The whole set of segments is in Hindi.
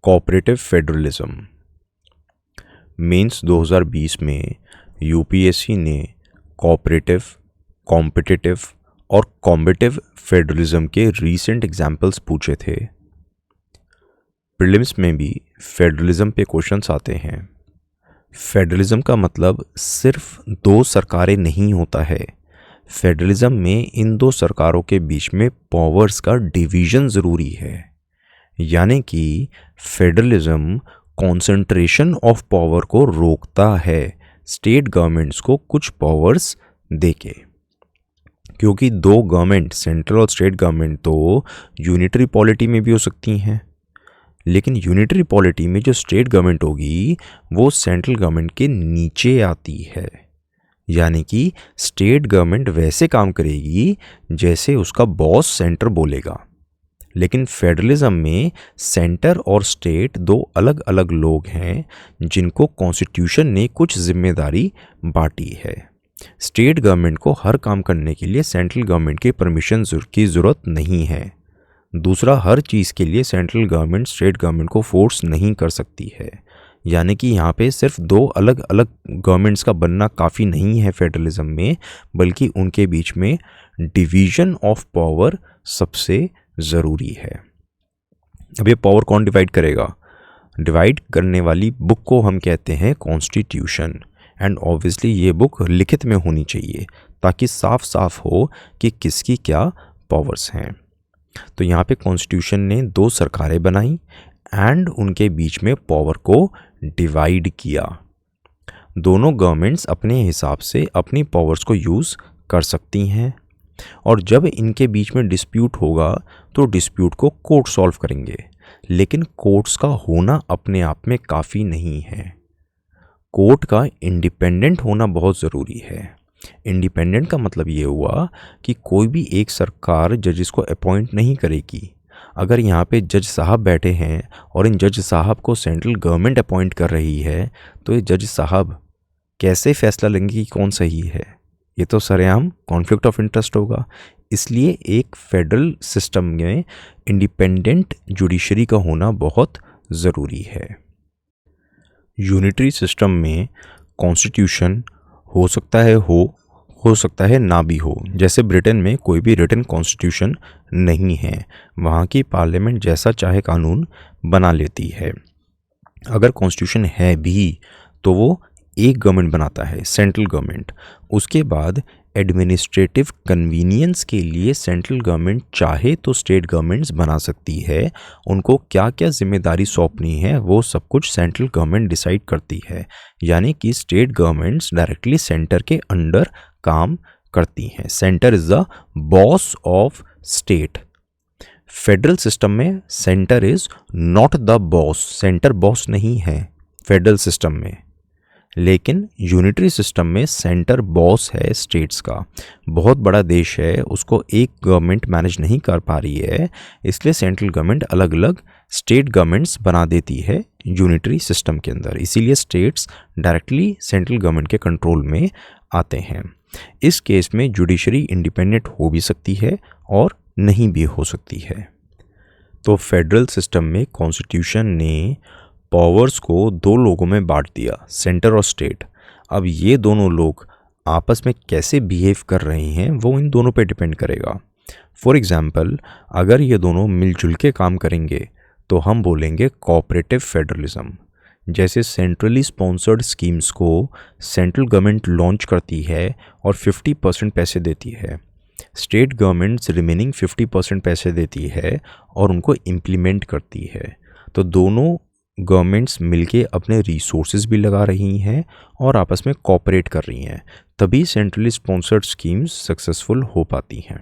Cooperative federalism. मेंस 2020 में यूपीएससी ने कोऑपरेटिव, कॉम्पिटिटिव और कॉम्बेटिव फेडरलिज्म के रीसेंट एग्जाम्पल्स पूछे थे। प्रीलिम्स में भी फेडरलिज्म पे क्वेश्चंस आते हैं। फेडरलिज्म का मतलब सिर्फ दो सरकारें नहीं होता है। फेडरलिज्म में इन दो सरकारों के बीच में पावर्स का डिवीजन ज़रूरी है। यानी कि फेडरलिज्म कॉन्सेंट्रेशन ऑफ पावर को रोकता है स्टेट गवर्नमेंट्स को कुछ पावर्स देके, क्योंकि दो गवर्नमेंट, सेंट्रल और स्टेट गवर्नमेंट, तो यूनिटरी पॉलिटी में भी हो सकती हैं, लेकिन यूनिटरी पॉलिटी में जो स्टेट गवर्नमेंट होगी वो सेंट्रल गवर्नमेंट के नीचे आती है। यानी कि स्टेट गवर्नमेंट वैसे काम करेगी जैसे उसका बॉस सेंटर बोलेगा। लेकिन फेडरलिज्म में सेंटर और स्टेट दो अलग अलग लोग हैं जिनको कॉन्स्टिट्यूशन ने कुछ जिम्मेदारी बांटी है। स्टेट गवर्नमेंट को हर काम करने के लिए सेंट्रल गवर्नमेंट के परमिशन की ज़रूरत नहीं है। दूसरा, हर चीज़ के लिए सेंट्रल गवर्नमेंट स्टेट गवर्नमेंट को फोर्स नहीं कर सकती है। यानी कि यहाँ पे सिर्फ दो अलग अलग गवर्नमेंट्स का बनना काफ़ी नहीं है फेडरलिज्म में, बल्कि उनके बीच में डिवीजन ऑफ पावर सबसे ज़रूरी है। अब ये पावर कौन डिवाइड करेगा? डिवाइड करने वाली बुक को हम कहते हैं कॉन्स्टिट्यूशन। एंड ऑब्वियसली ये बुक लिखित में होनी चाहिए ताकि साफ साफ हो कि किसकी क्या पावर्स हैं। तो यहाँ पे कॉन्स्टिट्यूशन ने दो सरकारें बनाई एंड उनके बीच में पावर को डिवाइड किया। दोनों गवर्नमेंट्स अपने हिसाब से अपनी पावर्स को यूज़ कर सकती हैं, और जब इनके बीच में डिस्प्यूट होगा तो डिस्प्यूट को कोर्ट सॉल्व करेंगे। लेकिन कोर्ट्स का होना अपने आप में काफ़ी नहीं है। कोर्ट का इंडिपेंडेंट होना बहुत ज़रूरी है। इंडिपेंडेंट का मतलब ये हुआ कि कोई भी एक सरकार जजेस को अपॉइंट नहीं करेगी। अगर यहाँ पे जज साहब बैठे हैं और इन जज साहब को सेंट्रल गवर्नमेंट अपॉइंट कर रही है, तो ये जज साहब कैसे फैसला लेंगे कि कौन सही है? ये तो सरेआम कॉन्फ्लिक्ट ऑफ इंटरेस्ट होगा। इसलिए एक फेडरल सिस्टम में इंडिपेंडेंट जुडिशरी का होना बहुत ज़रूरी है। यूनिटरी सिस्टम में कॉन्स्टिट्यूशन हो सकता है ना भी हो। जैसे ब्रिटेन में कोई भी रिटन कॉन्स्टिट्यूशन नहीं है, वहाँ की पार्लियामेंट जैसा चाहे कानून बना लेती है। अगर कॉन्स्टिट्यूशन है भी तो वो एक गवर्नमेंट बनाता है, सेंट्रल गवर्नमेंट। उसके बाद एडमिनिस्ट्रेटिव कन्वीनियंस के लिए सेंट्रल गवर्नमेंट चाहे तो स्टेट गवर्नमेंट्स बना सकती है। उनको क्या क्या जिम्मेदारी सौंपनी है वो सब कुछ सेंट्रल गवर्नमेंट डिसाइड करती है। यानी कि स्टेट गवर्नमेंट्स डायरेक्टली सेंटर के अंडर काम करती हैं। Centre is the boss of state. Federal system में centre is not the boss, centre boss नहीं है फेडरल सिस्टम में। लेकिन यूनिटरी सिस्टम में सेंटर बॉस है स्टेट्स का। बहुत बड़ा देश है, उसको एक गवर्नमेंट मैनेज नहीं कर पा रही है, इसलिए सेंट्रल गवर्नमेंट अलग अलग स्टेट गवर्नमेंट्स बना देती है यूनिटरी सिस्टम के अंदर। इसीलिए स्टेट्स डायरेक्टली सेंट्रल गवर्नमेंट के कंट्रोल में आते हैं। इस केस में जुडिशरी इंडिपेंडेंट हो भी सकती है और नहीं भी हो सकती है। तो फेडरल सिस्टम में कॉन्स्टिट्यूशन ने पावर्स को दो लोगों में बांट दिया, सेंटर और स्टेट। अब ये दोनों लोग आपस में कैसे बिहेव कर रहे हैं वो इन दोनों पे डिपेंड करेगा। फॉर एग्जांपल, अगर ये दोनों मिलजुल के काम करेंगे तो हम बोलेंगे कोऑपरेटिव फेडरलिज्म। जैसे सेंट्रली स्पॉन्सर्ड स्कीम्स को सेंट्रल गवर्नमेंट लॉन्च करती है और 50% पैसे देती है, स्टेट गवर्नमेंट्स रिमेनिंग 50% पैसे देती है और उनको इम्प्लीमेंट करती है। तो दोनों गवर्नमेंट्स मिलके अपने रिसोर्सेज भी लगा रही हैं और आपस में कोऑपरेट कर रही हैं, तभी सेंट्रली स्पॉन्सर्ड स्कीम्स सक्सेसफुल हो पाती हैं।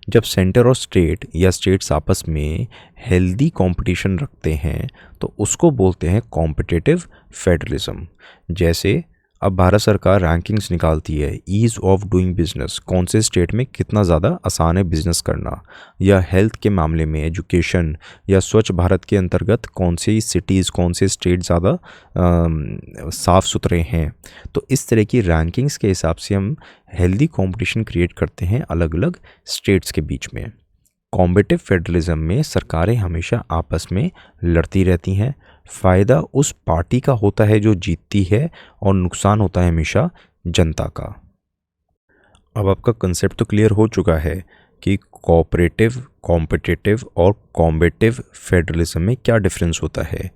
जब सेंटर और स्टेट या स्टेट्स आपस में हेल्दी कंपटीशन रखते हैं तो उसको बोलते हैं कॉम्पिटिटिव फेडरलिज्म। जैसे अब भारत सरकार रैंकिंग्स निकालती है ईज़ ऑफ डूइंग बिजनेस, कौन से स्टेट में कितना ज़्यादा आसान है बिजनेस करना, या हेल्थ के मामले में एजुकेशन या स्वच्छ भारत के अंतर्गत कौन से सिटीज़, कौन से स्टेट ज़्यादा साफ़ सुथरे हैं। तो इस तरह की रैंकिंग्स के हिसाब से हम हेल्दी कंपटीशन क्रिएट करते हैं अलग अलग स्टेट्स के बीच में। कॉम्बेटिव फेडरलिज्म में सरकारें हमेशा आपस में लड़ती रहती हैं। फ़ायदा उस पार्टी का होता है जो जीतती है और नुकसान होता है हमेशा जनता का। अब आपका कंसेप्ट तो क्लियर हो चुका है कि कोऑपरेटिव, कॉम्पिटिटिव और कॉम्बेटिव फेडरलिज्म में क्या डिफरेंस होता है।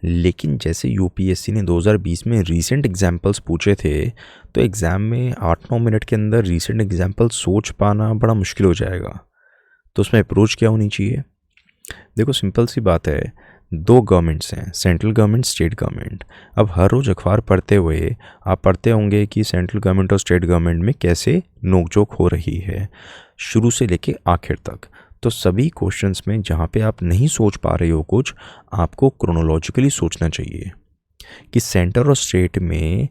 लेकिन जैसे यूपीएससी ने 2020 में रीसेंट एग्जाम्पल्स पूछे थे, तो एग्ज़ाम में 8-9 मिनट के अंदर रीसेंट एग्जाम्पल सोच पाना बड़ा मुश्किल हो जाएगा। तो उसमें अप्रोच क्या होनी चाहिए? देखो, सिंपल सी बात है, दो गवर्नमेंट्स हैं, सेंट्रल गवर्नमेंट, स्टेट गवर्नमेंट। अब हर रोज़ अखबार पढ़ते हुए आप पढ़ते होंगे कि सेंट्रल गवर्नमेंट और स्टेट गवर्नमेंट में कैसे नोकझोंक हो रही है शुरू से लेके आखिर तक। तो सभी क्वेश्चंस में जहाँ पे आप नहीं सोच पा रहे हो कुछ, आपको क्रोनोलॉजिकली सोचना चाहिए कि सेंटर और स्टेट में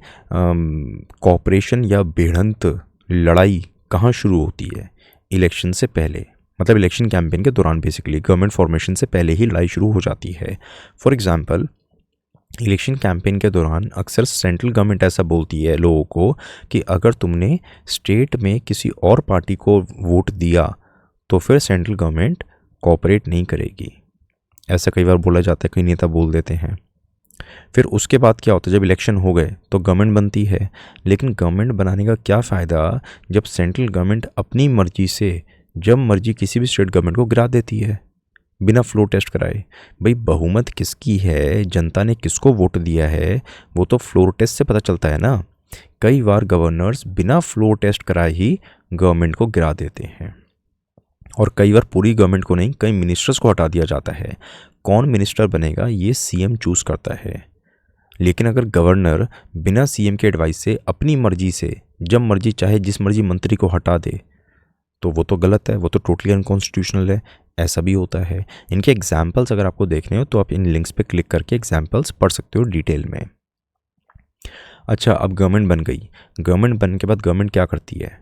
कॉपरेशन या भिड़ंत, लड़ाई कहाँ शुरू होती है? इलेक्शन से पहले, मतलब इलेक्शन कैंपेन के दौरान बेसिकली गवर्नमेंट फॉर्मेशन से पहले ही लड़ाई शुरू हो जाती है। फॉर एग्जांपल, इलेक्शन कैंपेन के दौरान अक्सर सेंट्रल गवर्नमेंट ऐसा बोलती है लोगों को कि अगर तुमने स्टेट में किसी और पार्टी को वोट दिया तो फिर सेंट्रल गवर्नमेंट कोऑपरेट नहीं करेगी। ऐसा कई बार बोला जाता है, कई नेता बोल देते हैं। फिर उसके बाद क्या होता है, जब इलेक्शन हो गए तो गवर्नमेंट बनती है। लेकिन गवर्नमेंट बनाने का क्या फ़ायदा जब सेंट्रल गवर्नमेंट अपनी मर्जी से जब मर्जी किसी भी स्टेट गवर्नमेंट को गिरा देती है बिना फ्लोर टेस्ट कराए? भाई, बहुमत किसकी है, जनता ने किसको वोट दिया है, वो तो फ्लोर टेस्ट से पता चलता है ना। कई बार गवर्नर्स बिना फ्लोर टेस्ट कराए ही गवर्नमेंट को गिरा देते हैं, और कई बार पूरी गवर्नमेंट को नहीं, कई मिनिस्टर्स को हटा दिया जाता है। कौन मिनिस्टर बनेगा ये सीएम चूज़ करता है। लेकिन अगर गवर्नर बिना सीएम के एडवाइस से अपनी मर्जी से जब मर्जी चाहे जिस मर्जी मंत्री को हटा दे, तो वो तो गलत है, वो तो टोटली अनकॉन्स्टिट्यूशनल है। ऐसा भी होता है। इनके एग्जाम्पल्स अगर आपको देखने हो तो आप इन लिंक्स पे क्लिक करके एग्जाम्पल्स पढ़ सकते हो डिटेल में। अच्छा, अब गवर्नमेंट बन गई। गवर्नमेंट बनने के बाद गवर्नमेंट क्या करती है?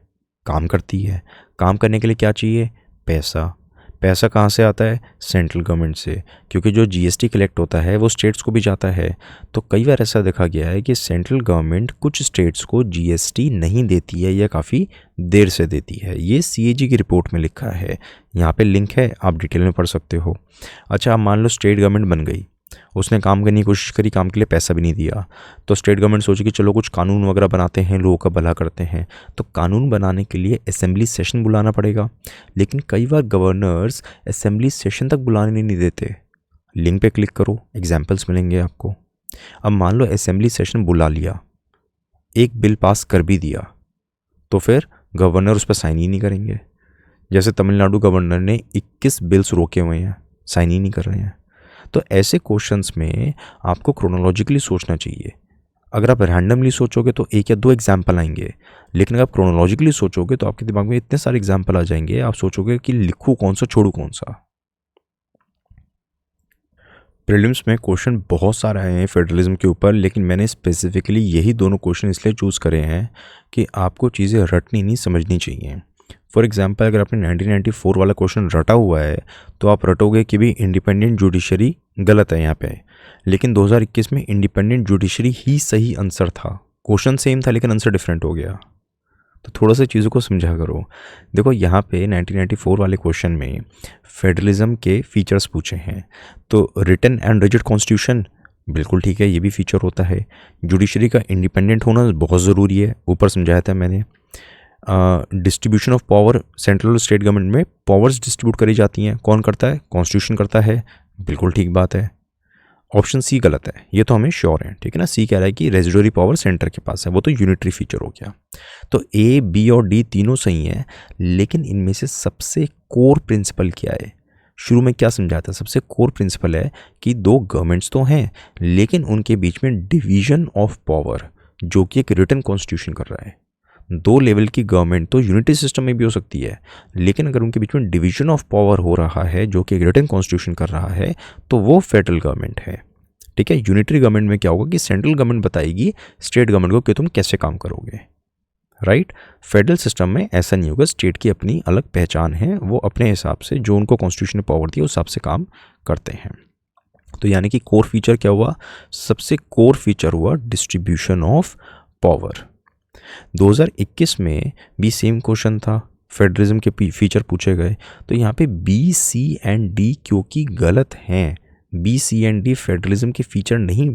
काम करती है। काम करने के लिए क्या चाहिए? पैसा। पैसा कहाँ से आता है? सेंट्रल गवर्नमेंट से, क्योंकि जो जीएसटी कलेक्ट होता है वो स्टेट्स को भी जाता है। तो कई बार ऐसा देखा गया है कि सेंट्रल गवर्नमेंट कुछ स्टेट्स को जीएसटी नहीं देती है या काफ़ी देर से देती है। ये सीएजी की रिपोर्ट में लिखा है, यहाँ पे लिंक है, आप डिटेल में पढ़ सकते हो। अच्छा, अब मान लो स्टेट गवर्नमेंट बन गई, उसने काम करने की कोशिश करी, काम के लिए पैसा भी नहीं दिया, तो स्टेट गवर्नमेंट सोची कि चलो कुछ कानून वगैरह बनाते हैं, लोगों का भला करते हैं। तो कानून बनाने के लिए असेंबली सेशन बुलाना पड़ेगा। लेकिन कई बार गवर्नर्स असेंबली सेशन तक बुलाने नहीं देते। लिंक पे क्लिक करो, एग्जाम्पल्स मिलेंगे आपको। अब मान लो असेंबली सेशन बुला लिया, एक बिल पास कर भी दिया, तो फिर गवर्नर उस पर साइन ही नहीं करेंगे। जैसे तमिलनाडु गवर्नर ने 21 बिल्स रोके हुए हैं, साइन ही नहीं कर रहे हैं। तो ऐसे क्वेश्चंस में आपको क्रोनोलॉजिकली सोचना चाहिए। अगर आप रैंडमली सोचोगे तो एक या दो एग्जाम्पल आएंगे, लेकिन अगर आप क्रोनोलॉजिकली सोचोगे तो आपके दिमाग में इतने सारे एग्जाम्पल आ जाएंगे, आप सोचोगे कि लिखूँ कौन सा, छोड़ू कौन सा। प्रीलिम्स में क्वेश्चन बहुत सारे आए हैं फेडरलिज्म के ऊपर, लेकिन मैंने स्पेसिफिकली यही दोनों क्वेश्चन इसलिए चूज़ करे हैं कि आपको चीज़ें रटनी नहीं, समझनी चाहिए। फॉर एग्जांपल, अगर आपने 1994 वाला क्वेश्चन रटा हुआ है तो आप रटोगे कि भी इंडिपेंडेंट जुडिशरी गलत है यहाँ पे, लेकिन 2021 में इंडिपेंडेंट जुडिशरी ही सही आंसर था। क्वेश्चन सेम था लेकिन आंसर डिफरेंट हो गया। तो थोड़ा सा चीज़ों को समझा करो। देखो, यहाँ पे 1994 वाले क्वेश्चन में फेडरलिज्म के फीचर्स पूछे हैं। तो रिटन एंड रिजिड कॉन्स्टिट्यूशन, बिल्कुल ठीक है, ये भी फीचर होता है। जुडिशरी का इंडिपेंडेंट होना बहुत ज़रूरी है, ऊपर समझाया था मैंने। डिस्ट्रीब्यूशन ऑफ पावर, सेंट्रल और स्टेट गवर्नमेंट में पावर्स डिस्ट्रीब्यूट करी जाती हैं, कौन करता है? कॉन्स्टिट्यूशन करता है, बिल्कुल ठीक बात है। ऑप्शन सी गलत है, ये तो हमें श्योर है, ठीक है ना। सी कह रहा है कि रेजिडरी पावर सेंटर के पास है, वो तो यूनिटरी फीचर हो गया। तो ए, बी और डी तीनों सही हैं, लेकिन इनमें से सबसे कोर प्रिंसिपल क्या है? शुरू में क्या समझाया था? सबसे कोर प्रिंसिपल है कि दो गवर्नमेंट्स तो हैं, लेकिन उनके बीच में डिवीजन ऑफ पावर, जो कि एक रिटन कॉन्स्टिट्यूशन कर रहा है। दो लेवल की गवर्नमेंट तो यूनिटी सिस्टम में भी हो सकती है, लेकिन अगर उनके बीच में डिवीजन ऑफ पावर हो रहा है जो कि एक रिटन कॉन्स्टिट्यूशन कर रहा है, तो वो फेडरल गवर्नमेंट है, ठीक है। यूनिटरी गवर्नमेंट में क्या होगा कि सेंट्रल गवर्नमेंट बताएगी स्टेट गवर्नमेंट को कि तुम कैसे काम करोगे, राइट। फेडरल सिस्टम में ऐसा नहीं होगा, स्टेट की अपनी अलग पहचान है, वो अपने हिसाब से जो उनको कॉन्स्टिट्यूशन ने पावर दी उस हिसाब से काम करते हैं। तो यानी कि कोर फीचर क्या हुआ? सबसे कोर फीचर हुआ डिस्ट्रीब्यूशन ऑफ पावर। 2021 में भी सेम क्वेश्चन था, फेडरलिज्म के फीचर पूछे गए तो यहाँ पे बी, सी एंड डी क्योंकि गलत हैं, B, C and D federalism के फीचर नहीं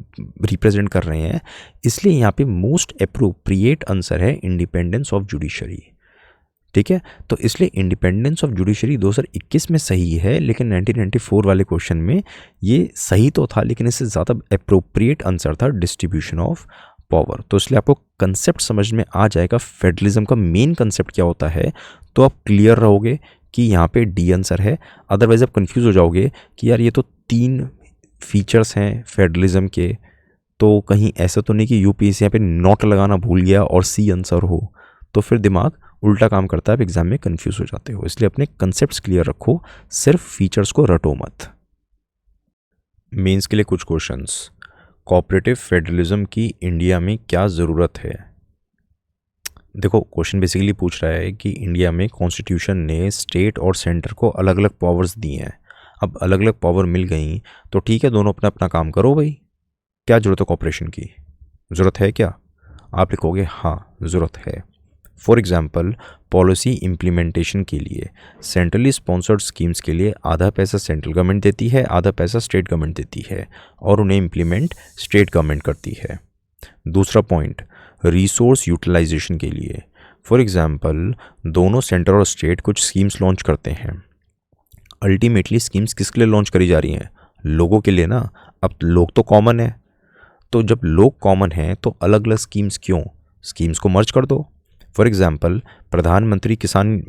रिप्रेजेंट कर रहे हैं, इसलिए यहाँ पे मोस्ट अप्रोप्रिएट आंसर है इंडिपेंडेंस ऑफ जुडिशरी। ठीक है, तो इसलिए इंडिपेंडेंस ऑफ जुडिशरी 2021 में सही है, लेकिन 1994 वाले क्वेश्चन में ये सही तो था, लेकिन इससे ज़्यादा अप्रोप्रिएट आंसर था डिस्ट्रीब्यूशन ऑफ पावर। तो इसलिए आपको कंसेप्ट समझ में आ जाएगा फेडरलिज्म का मेन कंसेप्ट क्या होता है, तो आप क्लियर रहोगे कि यहाँ पे डी आंसर है। अदरवाइज आप कंफ्यूज हो जाओगे कि यार ये तो 3 फीचर्स हैं फेडरलिज्म के, तो कहीं ऐसा तो नहीं कि यूपीएससी यहाँ पे नॉट लगाना भूल गया और सी आंसर हो, तो फिर दिमाग उल्टा काम करता है, आप एग्जाम में कंफ्यूज हो जाते हो। इसलिए अपने कंसेप्ट्स क्लियर रखो, सिर्फ फीचर्स को रटो मत। मेंस के लिए कुछ क्वेश्चंस। कोऑपरेटिव फेडरलिज्म की इंडिया में क्या ज़रूरत है? देखो क्वेश्चन बेसिकली पूछ रहा है कि इंडिया में कॉन्स्टिट्यूशन ने स्टेट और सेंटर को अलग अलग पावर्स दी हैं। अब अलग अलग पावर मिल गई तो ठीक है, दोनों अपना अपना काम करो भाई, क्या ज़रूरत है कॉपरेशन की? ज़रूरत है क्या? आप लिखोगे हाँ ज़रूरत है। फॉर एग्जाम्पल पॉलिसी इम्प्लीमेंटेशन के लिए सेंट्रली स्पॉन्सर्ड स्कीम्स के लिए आधा पैसा सेंट्रल गवर्नमेंट देती है, आधा पैसा स्टेट गवर्नमेंट देती है, और उन्हें इम्प्लीमेंट स्टेट गवर्नमेंट करती है। दूसरा पॉइंट रिसोर्स यूटिलाइजेशन के लिए, फॉर एग्जाम्पल दोनों सेंटर और स्टेट कुछ स्कीम्स लॉन्च करते हैं। अल्टीमेटली स्कीम्स किसके लिए लॉन्च करी जा रही हैं? लोगों के लिए ना। अब लोग तो कॉमन है, तो जब लोग कॉमन हैं तो अलग अलग स्कीम्स क्यों? स्कीम्स को मर्ज कर दो। फॉर एग्जांपल प्रधानमंत्री किसान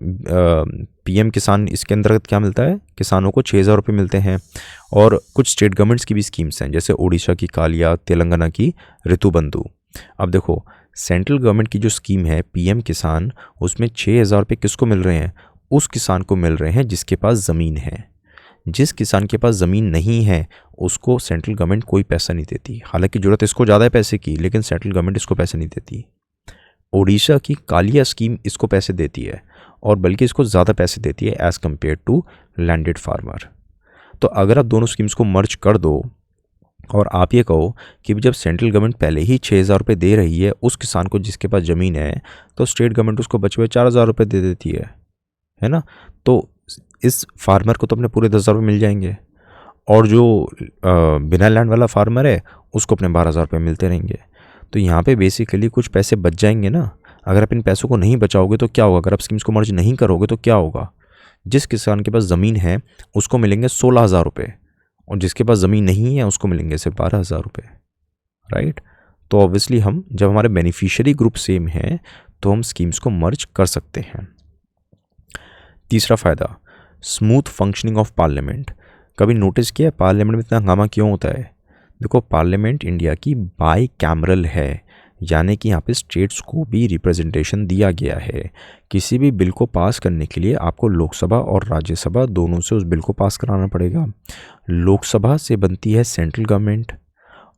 पीएम किसान, इसके अंतर्गत क्या मिलता है? किसानों को 6,000 रुपये मिलते हैं। और कुछ स्टेट गवर्नमेंट्स की भी स्कीम्स हैं, जैसे उड़ीसा की कालिया, तेलंगाना की ऋतुबंधु। अब देखो सेंट्रल गवर्नमेंट की जो स्कीम है पीएम किसान, उसमें 6,000 रुपये किसको मिल रहे हैं? उस किसान को मिल रहे हैं जिसके पास ज़मीन है। जिस किसान के पास ज़मीन नहीं है उसको सेंट्रल गवर्नमेंट कोई पैसा नहीं देती। हालांकि ज़रूरत इसको ज़्यादा है पैसे की, लेकिन सेंट्रल गवर्नमेंट इसको पैसे नहीं देती। ओडिशा की कालिया स्कीम इसको पैसे देती है, और बल्कि इसको ज़्यादा पैसे देती है as compare to landed farmer. तो अगर आप दोनों स्कीम्स को मर्ज कर दो और आप ये कहो कि जब सेंट्रल गवर्नमेंट पहले ही 6,000 रुपये दे रही है उस किसान को जिसके पास ज़मीन है, तो स्टेट गवर्नमेंट उसको बचे हुए 4,000 रुपये दे देती है ना। तो इस फार्मर को तो अपने पूरे 10,000 रुपये मिल जाएंगे, और जो बिना लैंड वाला फार्मर है उसको अपने 12,000 रुपये मिलते रहेंगे। तो यहाँ पे बेसिकली कुछ पैसे बच जाएंगे ना। अगर आप इन पैसों को नहीं बचाओगे तो क्या होगा? अगर आप स्कीम्स को मर्ज नहीं करोगे तो क्या होगा? जिस किसान के पास ज़मीन है उसको मिलेंगे 16,000 रुपये, और जिसके पास ज़मीन नहीं है उसको मिलेंगे सिर्फ 12,000 रुपये, राइट। तो ऑब्वियसली हम जब हमारे बेनिफिशियरी ग्रुप सेम है तो हम स्कीम्स को मर्ज कर सकते हैं। तीसरा फ़ायदा स्मूथ फंक्शनिंग ऑफ पार्लियामेंट। कभी नोटिस किया है पार्लियामेंट में इतना हंगामा क्यों होता है? देखो पार्लियामेंट इंडिया की बाई कैमरल है, यानी कि यहाँ पे स्टेट्स को भी रिप्रेजेंटेशन दिया गया है। किसी भी बिल को पास करने के लिए आपको लोकसभा और राज्यसभा दोनों से उस बिल को पास कराना पड़ेगा। लोकसभा से बनती है सेंट्रल गवर्नमेंट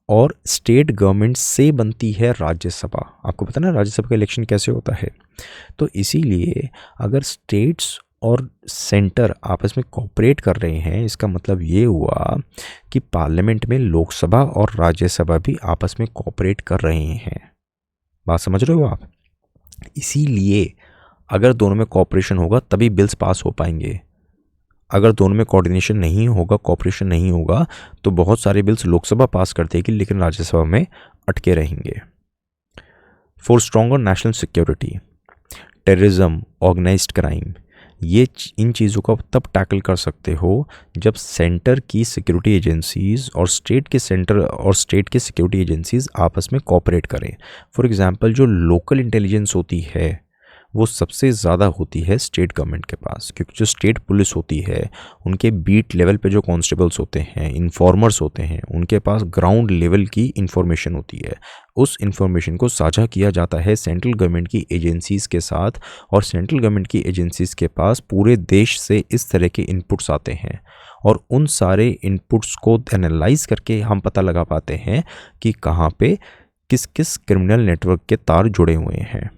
और स्टेट गवर्नमेंट से बनती है राज्यसभा। आपको पता है ना राज्यसभा का इलेक्शन कैसे होता है। तो इसीलिए अगर स्टेट्स और सेंटर आपस में कोऑपरेट कर रहे हैं, इसका मतलब ये हुआ कि पार्लियामेंट में लोकसभा और राज्यसभा भी आपस में कोऑपरेट कर रहे हैं। बात समझ रहे हो आप? इसीलिए अगर दोनों में कोऑपरेशन होगा तभी बिल्स पास हो पाएंगे। अगर दोनों में कोऑर्डिनेशन नहीं होगा, कोऑपरेशन नहीं होगा, तो बहुत सारे बिल्स लोकसभा पास कर देगी लेकिन राज्यसभा में अटके रहेंगे। For stronger national security, terrorism, organised crime, ये इन चीज़ों को तब टैकल कर सकते हो जब सेंटर की सिक्योरिटी एजेंसीज़ और स्टेट के सिक्योरिटी एजेंसीज़ आपस में कोऑपरेट करें। फॉर एग्जांपल जो लोकल इंटेलिजेंस होती है वो सबसे ज़्यादा होती है स्टेट गवर्नमेंट के पास, क्योंकि जो स्टेट पुलिस होती है उनके बीट लेवल पे जो कांस्टेबल्स होते हैं, इन्फॉर्मर्स होते हैं, उनके पास ग्राउंड लेवल की इन्फॉर्मेशन होती है। उस इन्फॉर्मेशन को साझा किया जाता है सेंट्रल गवर्नमेंट की एजेंसीज़ के साथ, और सेंट्रल गवर्नमेंट की एजेंसीज़ के पास पूरे देश से इस तरह के इनपुट्स आते हैं, और उन सारे इनपुट्स को एनालाइज करके हम पता लगा पाते हैं कि कहाँ पे किस किस क्रिमिनल नेटवर्क के तार जुड़े हुए हैं।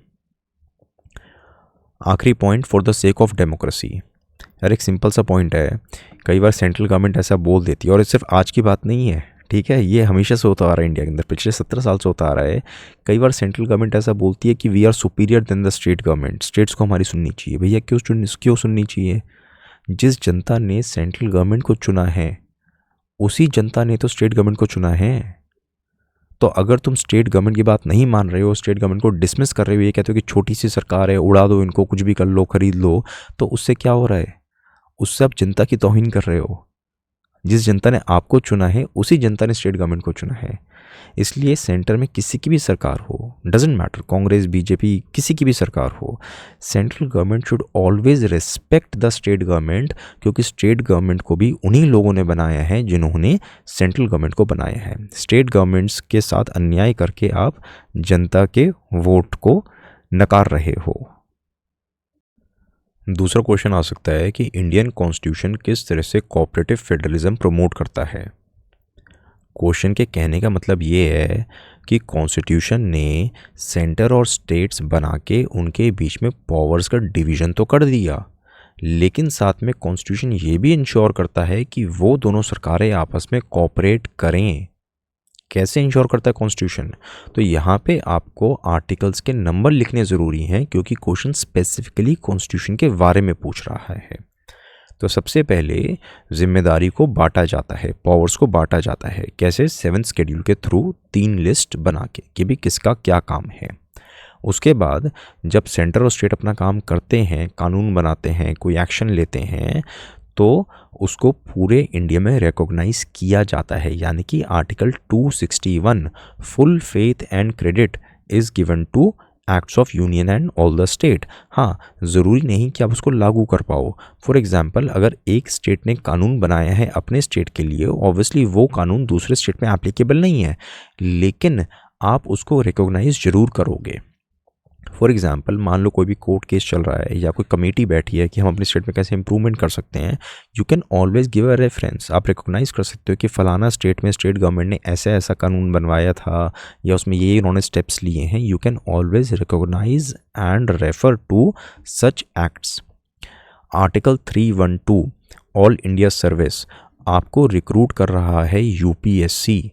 आखिरी point, for the sake of democracy. यार एक सिंपल सा पॉइंट है, कई बार सेंट्रल गवर्नमेंट ऐसा बोल देती है, और सिर्फ आज की बात नहीं है, ठीक है, ये हमेशा से होता आ रहा है इंडिया के अंदर, पिछले 17 साल से होता आ रहा है। कई बार सेंट्रल गवर्नमेंट ऐसा बोलती है कि we are superior than the state government, states को हमारी सुननी चाहिए। भैया क्यों सुननी चाहिए? जिस जनता ने सेंट्रल गवर्नमेंट को चुना है उसी जनता ने तो स्टेट गवर्नमेंट को चुना है। तो अगर तुम स्टेट गवर्नमेंट की बात नहीं मान रहे हो, स्टेट गवर्नमेंट को डिसमिस कर रहे हो, ये कहते हो कि छोटी सी सरकार है, उड़ा दो इनको, कुछ भी कर लो, खरीद लो, तो उससे क्या हो रहा है? उससे आप जनता की तौहीन कर रहे हो। जिस जनता ने आपको चुना है उसी जनता ने स्टेट गवर्नमेंट को चुना है। इसलिए सेंटर में किसी की भी सरकार हो, डजेंट मैटर, कांग्रेस, बीजेपी, किसी की भी सरकार हो, central government should always respect the state government, क्योंकि स्टेट गवर्नमेंट को भी उन्हीं लोगों ने बनाया है जिन्होंने सेंट्रल गवर्नमेंट को बनाया है। स्टेट गवर्नमेंट्स के साथ अन्याय करके आप जनता के वोट को नकार रहे हो। दूसरा क्वेश्चन आ सकता है कि इंडियन कॉन्स्टिट्यूशन किस तरह से कोऑपरेटिव फेडरलिज्म प्रमोट करता है। क्वेश्चन के कहने का मतलब ये है कि कॉन्स्टिट्यूशन ने सेंटर और स्टेट्स बना के उनके बीच में पावर्स का डिवीज़न तो कर दिया, लेकिन साथ में कॉन्स्टिट्यूशन ये भी इंश्योर करता है कि वो दोनों सरकारें आपस में कोऑपरेट करें। कैसे इंश्योर करता है कॉन्स्टिट्यूशन? तो यहाँ पे आपको आर्टिकल्स के नंबर लिखने ज़रूरी हैं, क्योंकि क्वेश्चन स्पेसिफिकली कॉन्स्टिट्यूशन के बारे में पूछ रहा है। तो सबसे पहले जिम्मेदारी को बांटा जाता है, पावर्स को बांटा जाता है। कैसे? 7th शेड्यूल के थ्रू 3 लिस्ट बना के कि भी किसका क्या काम है। उसके बाद जब सेंटर और स्टेट अपना काम करते हैं, कानून बनाते हैं, कोई एक्शन लेते हैं, तो उसको पूरे इंडिया में रिकॉग्नाइज किया जाता है। यानी कि article 261 full faith and credit is given to acts of union and all the state. हाँ, ज़रूरी नहीं कि आप उसको लागू कर पाओ। फॉर एग्जांपल, अगर एक स्टेट ने कानून बनाया है अपने स्टेट के लिए, ऑब्वियसली वो कानून दूसरे स्टेट में एप्लीकेबल नहीं है, लेकिन आप उसको रिकॉग्नाइज ज़रूर करोगे। फॉर एग्जांपल, मान लो कोई भी कोर्ट केस चल रहा है या कोई कमेटी बैठी है कि हम अपने स्टेट में कैसे इंप्रूवमेंट कर सकते हैं, you can always give a reference. आप रिकॉग्नाइज कर सकते हो कि फ़लाना स्टेट में स्टेट गवर्नमेंट ने ऐसा ऐसा कानून बनवाया था या उसमें ये इन्होंने स्टेप्स लिए हैं। You can always recognise and refer to such acts. Article 312 all India service आपको रिक्रूट कर रहा है यूपीएससी,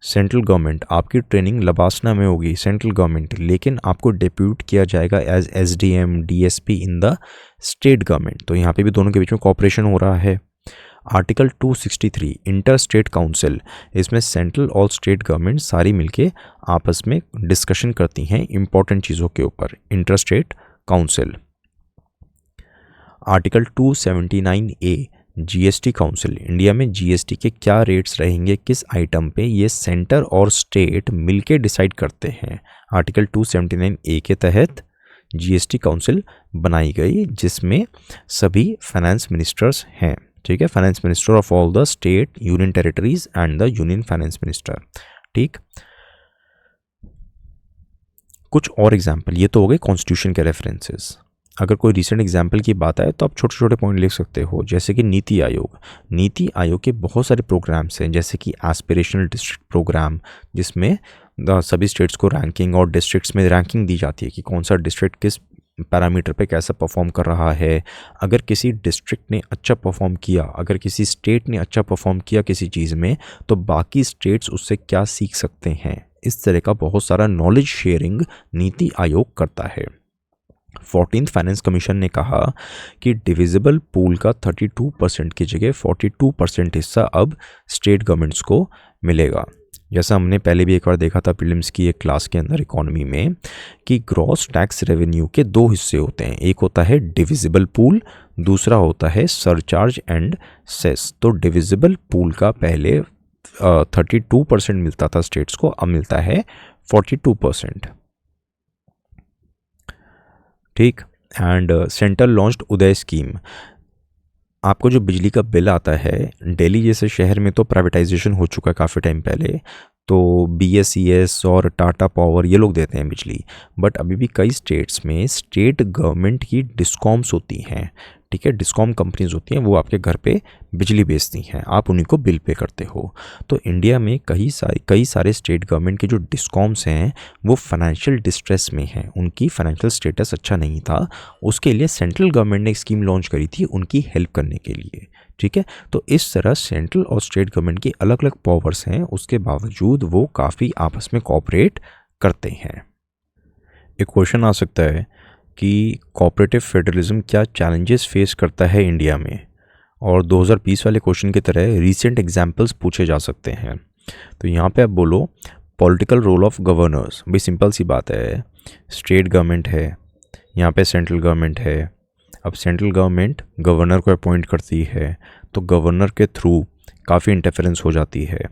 सेंट्रल गवर्नमेंट। आपकी ट्रेनिंग लबासना में होगी, सेंट्रल गवर्नमेंट, लेकिन आपको डिप्यूट किया जाएगा as SDM, DSP in the state government. तो यहाँ पे भी दोनों के बीच में कॉपरेशन हो रहा है। आर्टिकल 263 इंटर स्टेट काउंसिल, इसमें सेंट्रल और स्टेट गवर्नमेंट सारी मिलके आपस में डिस्कशन करती हैं इंपॉर्टेंट चीज़ों के ऊपर। Inter state council. Article 279A GST council, India में जीएसटी के क्या रेट्स रहेंगे किस आइटम पे, ये सेंटर और स्टेट मिलके डिसाइड करते हैं। आर्टिकल 279A के तहत जीएसटी काउंसिल बनाई गई, जिसमें सभी फाइनेंस मिनिस्टर्स हैं। ठीक है, finance minister of all the state, union territories and the union finance minister. ठीक, कुछ और एग्जाम्पल, ये तो हो गए कॉन्स्टिट्यूशन के रेफरेंसेस। अगर कोई रीसेंट एग्जाम्पल की बात आए तो आप छोटे छोटे पॉइंट लिख सकते हो, जैसे कि नीति आयोग। नीति आयोग के बहुत सारे प्रोग्राम्स हैं, जैसे कि एस्पिरेशनल डिस्ट्रिक्ट प्रोग्राम, जिसमें सभी स्टेट्स को रैंकिंग और डिस्ट्रिक्ट्स में रैंकिंग दी जाती है कि कौन सा डिस्ट्रिक्ट किस पैरामीटर पे कैसा परफॉर्म कर रहा है। अगर किसी डिस्ट्रिक्ट ने अच्छा परफॉर्म किया, अगर किसी स्टेट ने अच्छा परफॉर्म किया किसी चीज़ में, तो बाकी स्टेट्स उससे क्या सीख सकते हैं। इस तरह का बहुत सारा नॉलेज शेयरिंग नीति आयोग करता है। 14th फाइनेंस कमीशन ने कहा कि डिविजिबल पूल का 32% की जगह 42% हिस्सा अब स्टेट गवर्नमेंट्स को मिलेगा। जैसा हमने पहले भी एक बार देखा था प्रीलिम्स की एक क्लास के अंदर इकोनॉमी में, कि ग्रॉस टैक्स रेवेन्यू के 2 हिस्से होते हैं। एक होता है डिविजिबल पूल, दूसरा होता है सरचार्ज एंड सेस। तो डिविजिबल पूल का पहले 32% मिलता था स्टेट्स को, अब मिलता है 42%। ठीक, and central launched Uday scheme. आपको जो बिजली का बिल आता है, दिल्ली जैसे शहर में तो प्राइवेटाइजेशन हो चुका है काफ़ी टाइम पहले, तो बीएसईएस और टाटा पावर ये लोग देते हैं बिजली, बट अभी भी कई स्टेट्स में स्टेट गवर्नमेंट की डिस्कॉम्स होती हैं। ठीक है। डिस्कॉम कंपनीज होती हैं, वो आपके घर पे बिजली बेचती हैं, आप उन्हीं को बिल पे करते हो। तो इंडिया में कई सारे स्टेट गवर्नमेंट के जो डिस्कॉम्स हैं वो फाइनेंशियल डिस्ट्रेस में हैं, उनकी फाइनेंशियल स्टेटस अच्छा नहीं था। उसके लिए सेंट्रल गवर्नमेंट ने एक स्कीम लॉन्च करी थी उनकी हेल्प करने के लिए, ठीक है। तो इस तरह सेंट्रल और स्टेट गवर्नमेंट की अलग अलग पावर्स हैं, उसके बावजूद वो काफ़ी आपस में कोऑपरेट करते हैं। एक क्वेश्चन आ सकता है कि कोऑपरेटिव फेडरलिज्म क्या चैलेंजेस फेस करता है इंडिया में, और 2020 वाले क्वेश्चन की तरह रीसेंट एग्जांपल्स पूछे जा सकते हैं। तो यहाँ पे आप बोलो पॉलिटिकल रोल ऑफ गवर्नर्स। भाई सिंपल सी बात है, स्टेट गवर्नमेंट है, यहाँ पे सेंट्रल गवर्नमेंट है। अब सेंट्रल गवर्नमेंट गवर्नर को अपॉइंट करती है, तो गवर्नर के थ्रू काफ़ी इंटरफेरेंस हो जाती है,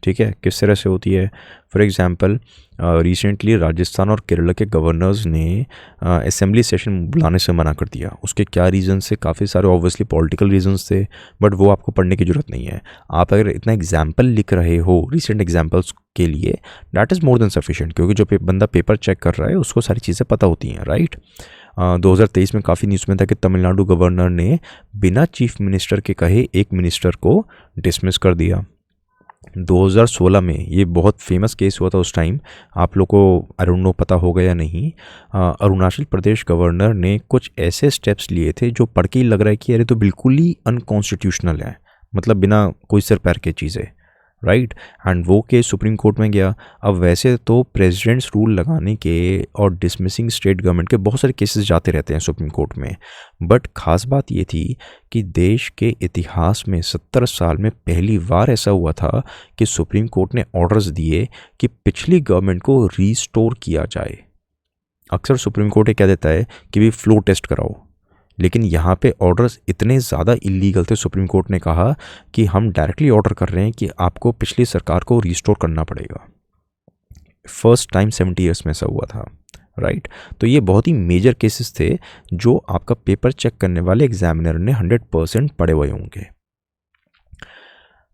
ठीक है। किस तरह से होती है? फॉर एग्जांपल रिसेंटली राजस्थान और केरला के गवर्नर्स ने असेंबली सेशन बुलाने से मना कर दिया। उसके क्या रीज़न से? काफ़ी सारे ऑब्वियसली पॉलिटिकल रीजंस थे, बट वो आपको पढ़ने की ज़रूरत नहीं है। आप अगर इतना एग्जाम्पल लिख रहे हो रिसेंट एग्जाम्पल्स के लिए, that is more than sufficient, क्योंकि जो बंदा पेपर चेक कर रहा है उसको सारी चीज़ें पता होती हैं, राइट। 2023 में काफ़ी न्यूज़ में था कि तमिलनाडु गवर्नर ने बिना चीफ मिनिस्टर के कहे एक मिनिस्टर को डिसमिस कर दिया। 2016 में ये बहुत फेमस केस हुआ था उस टाइम, आप लोग को आई डोंट नो पता होगा या नहीं। अरुणाचल प्रदेश गवर्नर ने कुछ ऐसे स्टेप्स लिए थे जो पढ़ के ही लग रहा है कि अरे तो बिल्कुल ही अनकॉन्स्टिट्यूशनल है, मतलब बिना कोई सिर पैर के चीज़ें, राइट। एंड वो केस सुप्रीम कोर्ट में गया। अब वैसे तो प्रेसिडेंट्स रूल लगाने के और डिसमिसिंग स्टेट गवर्नमेंट के बहुत सारे केसेस जाते रहते हैं सुप्रीम कोर्ट में, बट ख़ास बात ये थी कि देश के इतिहास में 70 साल में पहली बार ऐसा हुआ था कि सुप्रीम कोर्ट ने ऑर्डर्स दिए कि पिछली गवर्नमेंट को रीस्टोर किया जाए। अक्सर सुप्रीम कोर्ट ये कह देता है कि भी फ्लो टेस्ट कराओ, लेकिन यहाँ पे ऑर्डर्स इतने ज़्यादा इलीगल थे, सुप्रीम कोर्ट ने कहा कि हम डायरेक्टली ऑर्डर कर रहे हैं कि आपको पिछली सरकार को रिस्टोर करना पड़ेगा। फर्स्ट टाइम 70 ईयर्स में ऐसा हुआ था, राइट। तो ये बहुत ही मेजर केसेस थे जो आपका पेपर चेक करने वाले एग्जामिनर ने 100% पढ़े हुए होंगे।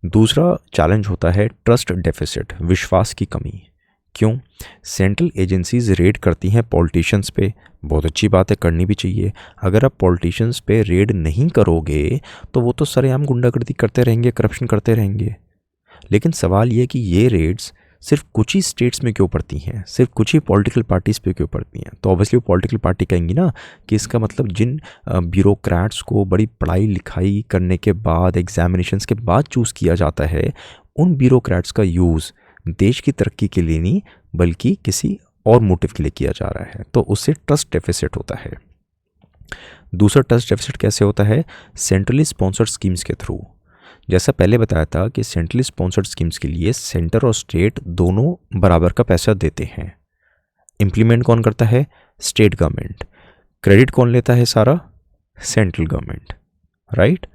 दूसरा चैलेंज होता है ट्रस्ट डेफिसिट, विश्वास की कमी। क्यों? सेंट्रल एजेंसीज रेड करती हैं पॉलिटिशियंस पे, बहुत अच्छी बात है, करनी भी चाहिए। अगर आप पॉलिटिशियंस पे रेड नहीं करोगे तो वो तो सरेआम गुंडागर्दी करते रहेंगे, करप्शन करते रहेंगे। लेकिन सवाल ये कि ये रेड्स सिर्फ कुछ ही स्टेट्स में क्यों पड़ती हैं, सिर्फ कुछ ही पॉलिटिकल पार्टीज़ पे क्यों पड़ती हैं? तो ऑब्वियसली वो पॉलिटिकल पार्टी कहेंगी ना कि इसका मतलब जिन ब्यूरोक्रेट्स को बड़ी पढ़ाई लिखाई करने के बाद, एग्जामिनेशंस के बाद चूज़ किया जाता है, उन ब्यूरोक्रेट्स का यूज़ देश की तरक्की के लिए नहीं बल्कि किसी और मोटिव के लिए किया जा रहा है, तो उससे ट्रस्ट डेफिसिट होता है। दूसरा ट्रस्ट डेफिसिट कैसे होता है? सेंट्रली स्पॉन्सर्ड स्कीम्स के थ्रू। जैसा पहले बताया था कि सेंट्रली स्पॉन्सर्ड स्कीम्स के लिए सेंटर और स्टेट दोनों बराबर का पैसा देते हैं। इम्प्लीमेंट कौन करता है? State government. क्रेडिट कौन लेता है सारा? Central government, right.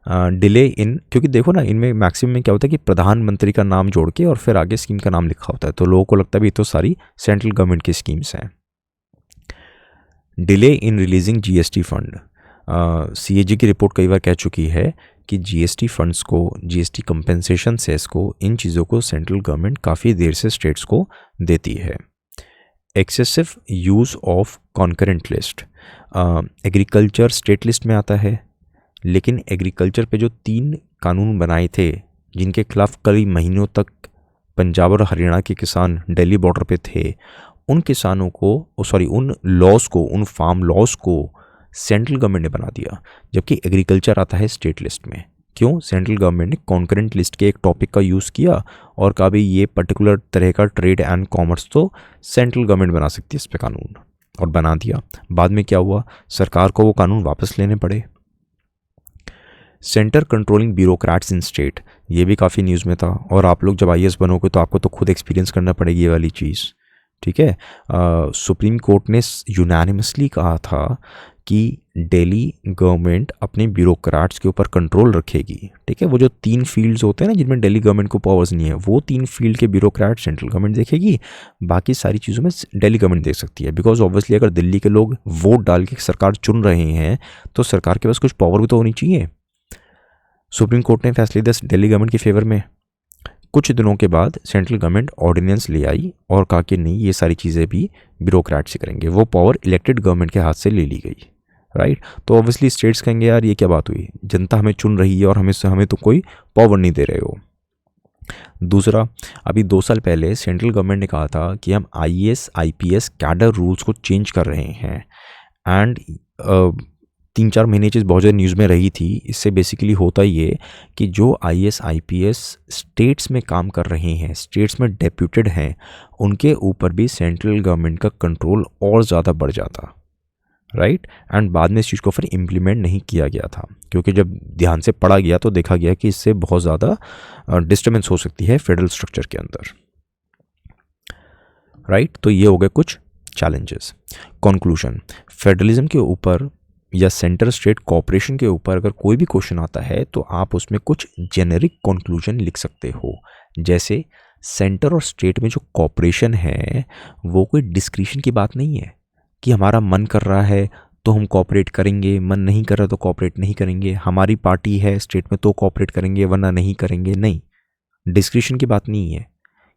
Delay in, क्योंकि देखो ना इनमें मैक्सिमम में क्या होता है कि प्रधानमंत्री का नाम जोड़ के और फिर आगे स्कीम का नाम लिखा होता है, तो लोगों को लगता है भी तो सारी सेंट्रल गवर्नमेंट की स्कीम्स हैं। Delay in releasing GST fund. CAG की रिपोर्ट कई बार कह चुकी है कि जीएसटी फंड्स को, जीएसटी कंपेंसेशन सेस को, इन चीज़ों को सेंट्रल गवर्नमेंट काफ़ी देर से स्टेट्स को देती है। Excessive use of concurrent list. Agriculture state list में आता है, लेकिन एग्रीकल्चर पे जो 3 कानून बनाए थे जिनके खिलाफ कई महीनों तक पंजाब और हरियाणा के किसान दिल्ली बॉर्डर पे थे, उन किसानों को उन लॉज को, उन फार्म लॉज को सेंट्रल गवर्नमेंट ने बना दिया, जबकि एग्रीकल्चर आता है स्टेट लिस्ट में। क्यों? सेंट्रल गवर्नमेंट ने कॉन्करेंट लिस्ट के एक टॉपिक का यूज़ किया और कहा भी ये पर्टिकुलर तरह का ट्रेड एंड कॉमर्स तो सेंट्रल गवर्नमेंट बना सकती है इस पर कानून, और बना दिया। बाद में क्या हुआ? सरकार को वो कानून वापस लेने पड़े। सेंटर कंट्रोलिंग ब्यूरोक्रेट्स इन स्टेट, ये भी काफ़ी न्यूज़ में था, और आप लोग जब आईएएस बनोगे तो आपको तो खुद एक्सपीरियंस करना पड़ेगी ये वाली चीज़, ठीक है। सुप्रीम कोर्ट ने यूनानिमसली कहा था कि दिल्ली गवर्नमेंट अपने ब्यूरोक्रेट्स के ऊपर कंट्रोल रखेगी, ठीक है। वो जो 3 फील्ड्स होते हैं ना जिनमें दिल्ली गवर्नमेंट को पावर्स नहीं है, वो 3 फील्ड के ब्यूरोक्रेट सेंट्रल गवर्नमेंट देखेगी, बाकी सारी चीज़ों में दिल्ली गवर्नमेंट देख सकती है। बिकॉज ऑब्वियसली अगर दिल्ली के लोग वोट डाल के सरकार चुन रहे हैं तो सरकार के पास कुछ पावर भी तो होनी चाहिए। सुप्रीम कोर्ट ने फैसले दिया दिल्ली गवर्नमेंट के फेवर में। कुछ दिनों के बाद सेंट्रल गवर्नमेंट ऑर्डिनेंस ले आई और कहा कि नहीं, ये सारी चीज़ें भी ब्यूरोक्रेट से करेंगे। वो पावर इलेक्टेड गवर्नमेंट के हाथ से ले ली गई, राइट। तो ऑब्वियसली स्टेट्स कहेंगे यार ये क्या बात हुई, जनता हमें चुन रही है और हमें तो कोई पावर नहीं दे रहे हो। दूसरा, अभी 2 साल पहले सेंट्रल गवर्नमेंट ने कहा था कि हम IAS IPS कैडर रूल्स को चेंज कर रहे हैं, एंड 3-4 महीने चीज़ बहुत ज़्यादा न्यूज़ में रही थी। इससे बेसिकली होता ये कि जो IAS IPS स्टेट्स में काम कर रहे हैं, स्टेट्स में डेप्यूटेड हैं, उनके ऊपर भी सेंट्रल गवर्नमेंट का कंट्रोल और ज़्यादा बढ़ जाता, राइट। एंड बाद में इस चीज़ को फिर इम्प्लीमेंट नहीं किया गया था, क्योंकि जब ध्यान से पढ़ा गया तो देखा गया कि इससे बहुत ज़्यादा डिस्टर्बेंस हो सकती है फेडरल स्ट्रक्चर के अंदर, राइट। तो ये हो गए कुछ चैलेंजेस। कंक्लूजन, फेडरलिज्म के ऊपर या सेंटर स्टेट कोऑपरेशन के ऊपर अगर कोई भी क्वेश्चन आता है तो आप उसमें कुछ जेनेरिक कंक्लूजन लिख सकते हो, जैसे सेंटर और स्टेट में जो कोऑपरेशन है वो कोई डिस्क्रिशन की बात नहीं है कि हमारा मन कर रहा है तो हम कोऑपरेट करेंगे, मन नहीं कर रहा तो कोऑपरेट नहीं करेंगे, हमारी पार्टी है स्टेट में तो कोऑपरेट करेंगे वरना नहीं करेंगे, नहीं, डिस्क्रिशन की बात नहीं है।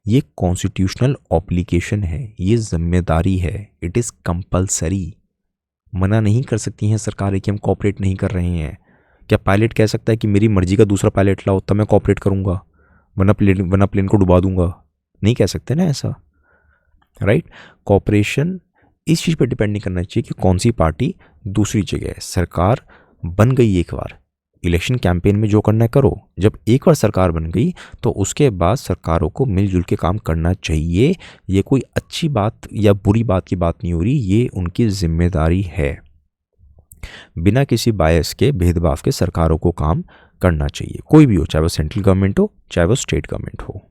ये कॉन्स्टिट्यूशनल ऑब्लिगेशन है, ये जिम्मेदारी है, इट इज़ कंपलसरी। मना नहीं कर सकती हैं सरकारें कि हम कोऑपरेट नहीं कर रहे हैं। क्या पायलट कह सकता है कि मेरी मर्जी का दूसरा पायलट लाओ तब मैं कोऑपरेट करूँगा, वरना प्लेन को डुबा दूंगा? नहीं कह सकते ना ऐसा, राइट। कोऑपरेशन इस चीज़ पर डिपेंड नहीं करना चाहिए कि कौन सी पार्टी दूसरी जगह है। सरकार बन गई एक बार, इलेक्शन कैंपेन में जो करना है करो। जब एक बार सरकार बन गई तो उसके बाद सरकारों को मिलजुल के काम करना चाहिए। ये कोई अच्छी बात या बुरी बात की बात नहीं हो रही, ये उनकी जिम्मेदारी है। बिना किसी बायस के, भेदभाव के सरकारों को काम करना चाहिए, कोई भी हो, चाहे वो सेंट्रल गवर्नमेंट हो चाहे वो स्टेट गवर्नमेंट हो।